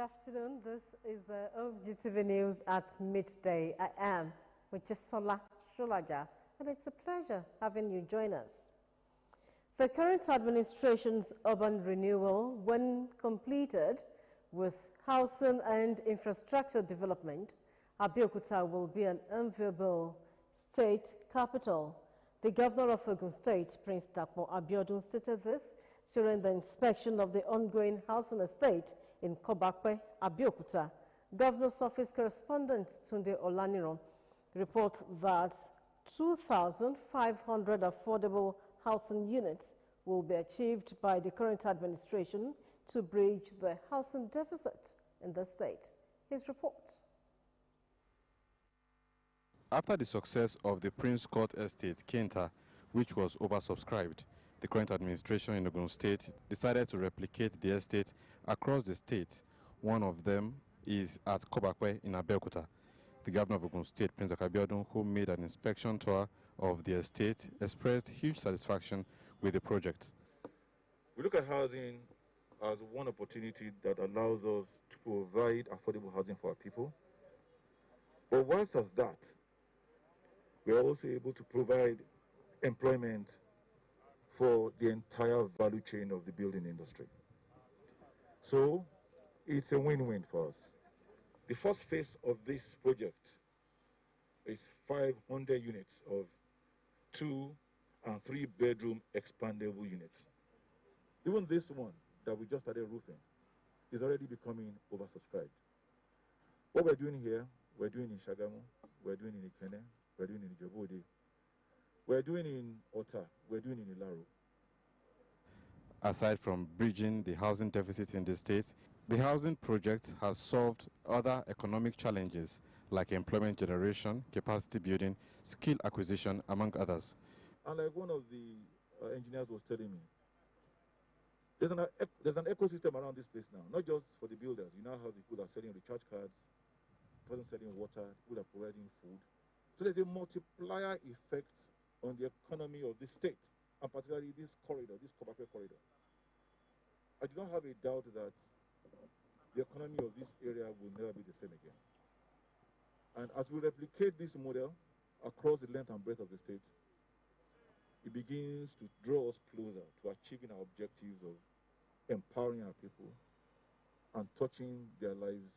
afternoon. This is the OGTV News at midday. I am with Jasola Shulaja, and it's a pleasure having you join us. The current administration's urban renewal, when completed with housing and infrastructure development, Abeokuta will be an enviable state capital. The governor of Ogun State, Prince Dapo Abiodun, stated this during the inspection of the ongoing housing estate in Kobakwe, Abeokuta. Governor's office correspondent Tunde Olaniran reports that 2,500 affordable housing units will be achieved by the current administration to bridge the housing deficit in the state. His report. After the success of the Prince Court Estate, Kenta, which was oversubscribed, the current administration in Ogun State decided to replicate the estate across the state. One of them is at Kobakwe in Abeokuta. The governor of Ogun State, Prince Abiodun, who made an inspection tour of the estate, expressed huge satisfaction with the project. We look at housing as one opportunity that allows us to provide affordable housing for our people. But whilst as that, we are also able to provide employment for the entire value chain of the building industry. So it's a win-win for us. The first phase of this project is 500 units of 2- and 3-bedroom expandable units. Even this one that we just started roofing is already becoming oversubscribed. What we're doing here, we're doing in Shagamu, we're doing in Ikene, we're doing in Ijebode, we're doing in Ota, we're doing in Ilaro. Aside from bridging the housing deficit in the state, the housing project has solved other economic challenges like employment generation, capacity building, skill acquisition, among others. And like one of the engineers was telling me, there's an ecosystem around this place now, not just for the builders. You now have the people that are selling recharge cards, person selling water, people that are providing food. So there's a multiplier effect on the economy of this state, and particularly this corridor, this Kobakwe corridor. I do not have a doubt that the economy of this area will never be the same again. And as we replicate this model across the length and breadth of the state, it begins to draw us closer to achieving our objectives of empowering our people and touching their lives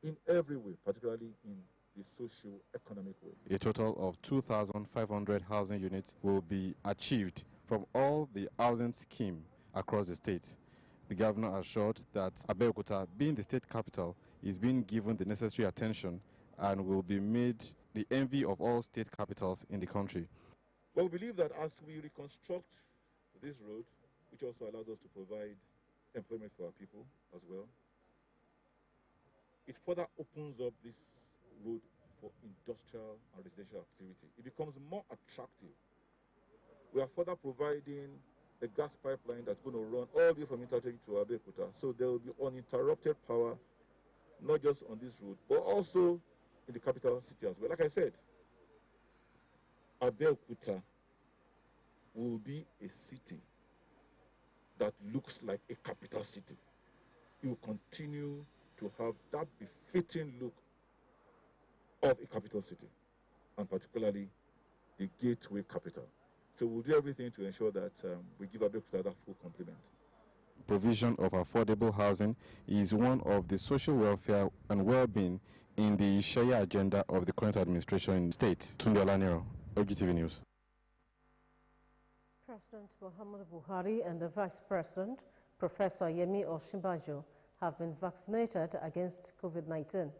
in every way, particularly in the socio-economic way. A total of 2,500 housing units will be achieved from all the housing scheme across the state. The governor assured that Abeokuta, being the state capital, is being given the necessary attention and will be made the envy of all state capitals in the country. Well, we believe that as we reconstruct this road, which also allows us to provide employment for our people as well, it further opens up this road for industrial and residential activity. It becomes more attractive. We are further providing a gas pipeline that's going to run all the way from Interchange to Abeokuta. So there will be uninterrupted power, not just on this road, but also in the capital city as well. Like I said, Abeokuta will be a city that looks like a capital city. It will continue to have that befitting look of a capital city, and particularly the gateway capital. So we'll do everything to ensure that we give Abeokuta that full complement. Provision of affordable housing is one of the social welfare and well-being in the Shaya agenda of the current administration in the state. Tunde Olaniran, OGTV News. President Muhammadu Buhari and the Vice President, Professor Yemi Osinbajo, have been vaccinated against COVID-19.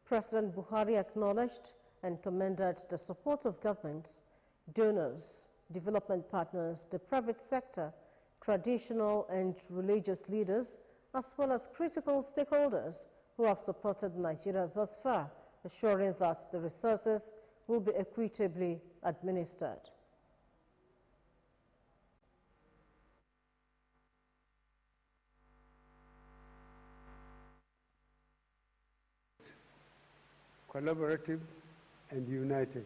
President Buhari acknowledged and commended the support of governments, donors, development partners, the private sector, traditional and religious leaders, as well as critical stakeholders who have supported Nigeria thus far, assuring that the resources will be equitably administered. Collaborative and united.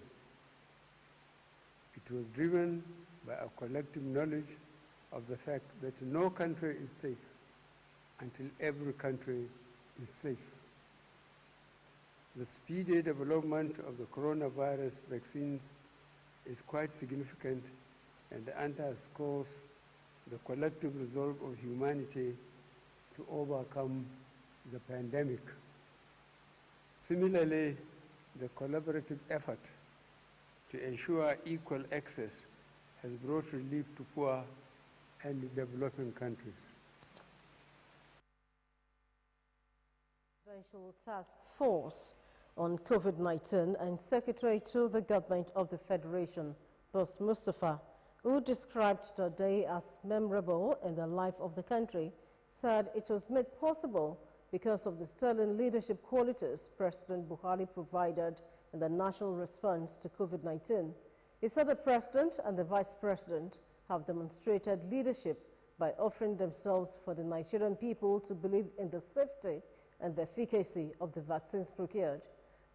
It was driven by a collective knowledge of the fact that no country is safe until every country is safe. The speedy development of the coronavirus vaccines is quite significant and underscores the collective resolve of humanity to overcome the pandemic. Similarly, the collaborative effort to ensure equal access has brought relief to poor and developing countries. Presidential Task Force on COVID-19 and Secretary to the Government of the Federation, Boss Mustafa, who described the day as memorable in the life of the country, said it was made possible because of the sterling leadership qualities President Buhari provided in the national response to COVID-19. He said the President and the Vice President have demonstrated leadership by offering themselves for the Nigerian people to believe in the safety and the efficacy of the vaccines procured.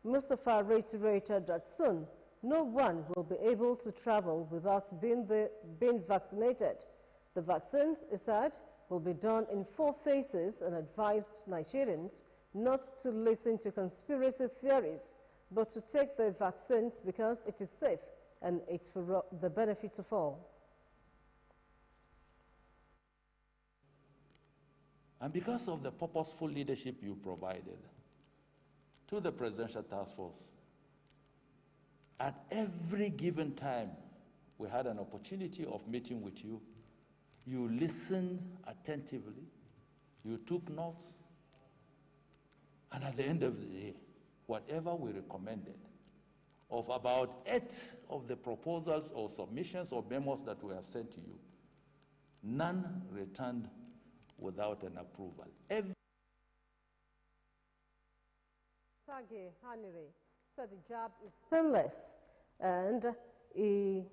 Mustafa reiterated that soon no one will be able to travel without being vaccinated. The vaccines, he said, will be done in 4 phases and advised Nigerians not to listen to conspiracy theories, but to take the vaccines because it is safe and it's for the benefit of all. And because of the purposeful leadership you provided to the Presidential Task Force, at every given time we had an opportunity of meeting with you, you listened attentively, you took notes, and at the end of the day, whatever we recommended, of about 8 of the proposals or submissions or memos that we have sent to you, none returned without an approval. Sage Hanire said the job is painless, and he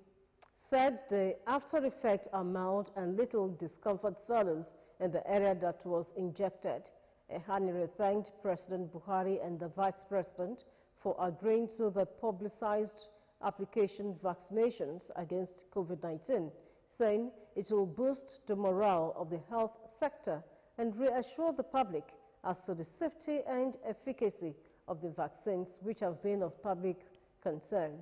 said the after effects are mild and little discomfort follows in the area that was injected. Hanire thanked President Buhari and the Vice President for agreeing to the publicized application vaccinations against COVID-19, saying it will boost the morale of the health sector and reassure the public as to the safety and efficacy of the vaccines which have been of public concern.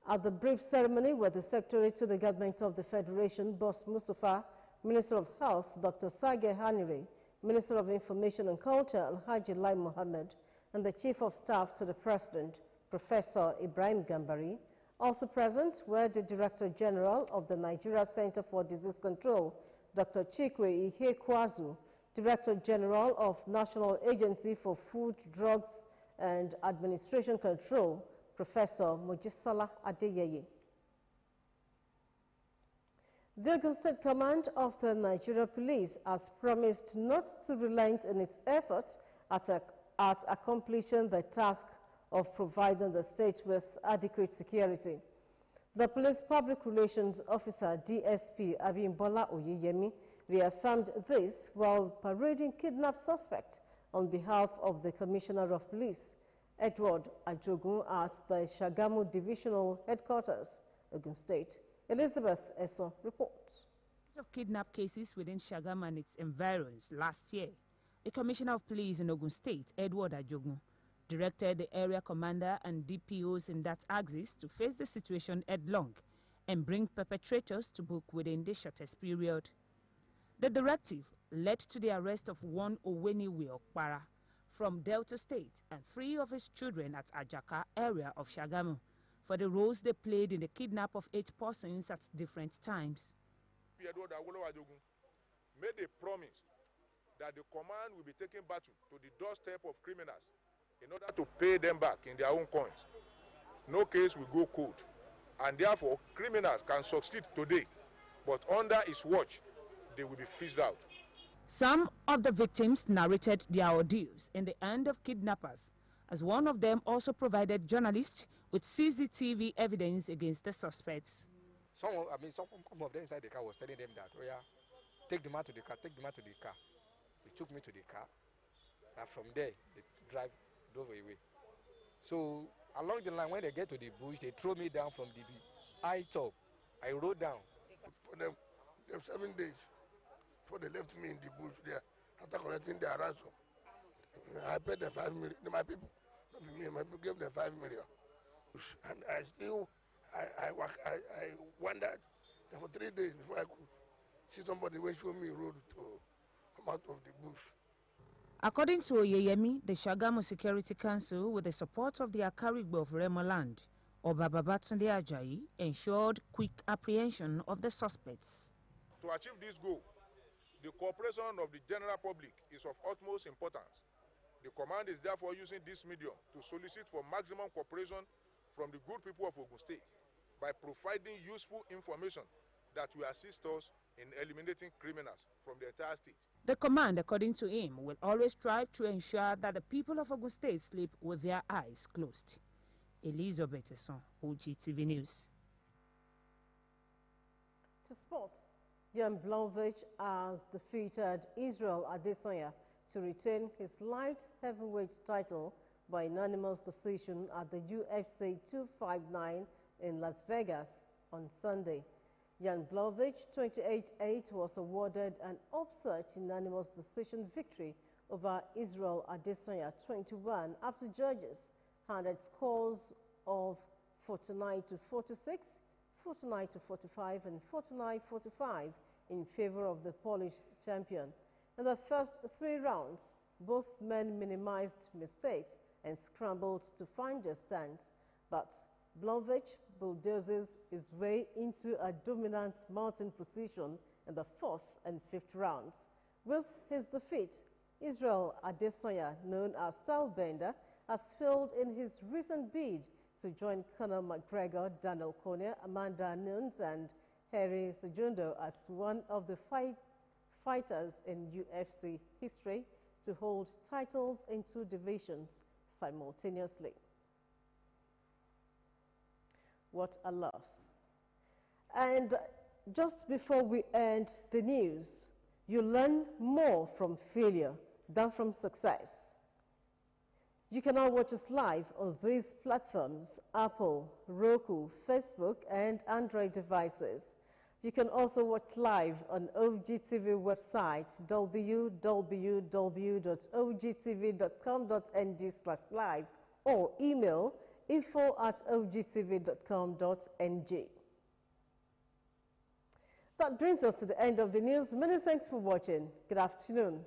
At the brief ceremony where the Secretary to the Government of the Federation, Boss Mustafa, Minister of Health, Dr. Sage Hanire, Minister of Information and Culture, Alhaji Lai Mohammed, and the Chief of Staff to the President, Professor Ibrahim Gambari. Also present were the Director General of the Nigeria Center for Disease Control, Dr. Chikwe Ihekwazu, Director General of National Agency for Food, Drugs and Administration Control, Professor Mojisola Adeyeye. The Ogun State Command of the Nigeria Police has promised not to relent in its efforts at accomplishing the task of providing the state with adequate security. The Police Public Relations Officer, DSP Abimbola Oyeyemi, reaffirmed this while parading kidnapped suspects on behalf of the Commissioner of Police, Edward Ajogun, at the Shagamu Divisional Headquarters, Ogun State. Elizabeth Eso reports. Of kidnap cases within Shagamu and its environs last year, the Commissioner of Police in Ogun State, Edward Ajogun, directed the area commander and DPOs in that axis to face the situation headlong and bring perpetrators to book within the shortest period. The directive led to the arrest of one Oweniwe Okpara from Delta State and 3 of his children at Ajaka area of Shagamu for the roles they played in the kidnap of 8 persons at different times. Edward Ajogun made a promise that the command will be taking battle to the doorstep of criminals in order to pay them back in their own coins. No case will go cold, and therefore criminals can succeed today, but under his watch, they will be fished out. Some of the victims narrated their ordeals in the hand of kidnappers, as one of them also provided journalists with CCTV evidence against the suspects. Some of them inside the car was telling them that, oh yeah, take the man to the car, take the man to the car. They took me to the car, and from there, they drove away. So along the line, when they get to the bush, they throw me down from the high top. I rode down. For them 7 days, before they left me in the bush there, after collecting their ransom. I paid them 5 million. My people, not me, my people gave them 5 million. And I still, I wondered that for 3 days before I could see somebody who showed me a road to come out of the bush. According to Oyeyemi, the Shagamu Security Council, with the support of the Akarigbo of Remo Land, Oba Babatunde Ajayi, ensured quick apprehension of the suspects. To achieve this goal, the cooperation of the general public is of utmost importance. The command is therefore using this medium to solicit for maximum cooperation from the good people of Ogun State by providing useful information that will assist us in eliminating criminals from the entire state. The command, according to him, will always strive to ensure that the people of Ogun State sleep with their eyes closed. Elizabeth Esson, OGTV News. To sports, Jan Blachowicz has defeated Israel Adesanya to retain his light heavyweight title by unanimous decision at the UFC 259 in Las Vegas on Sunday. Jan Blachowicz, 28-8, was awarded an upset unanimous decision victory over Israel Adesanya, 21, after judges handed scores of 49-46, 49-45, and 49-45 in favor of the Polish champion. In the first 3 rounds, both men minimized mistakes and scrambled to find their stance, but Blachowicz bulldozes his way into a dominant mounting position in the 4th and 5th rounds. With his defeat, Israel Adesanya, known as Stylebender, has failed in his recent bid to join Conor McGregor, Daniel Cormier, Amanda Nunes, and Harry Sejudo as one of the 5 fighters in UFC history to hold titles in 2 divisions simultaneously. What a loss. And just before we end the news, you learn more from failure than from success. You can now watch us live on these platforms: Apple, Roku, Facebook, and Android devices. You can also watch live on OGTV website, www.ogtv.com.ng/live, or email info@ogtv.com.ng. That brings us to the end of the news. Many thanks for watching. Good afternoon.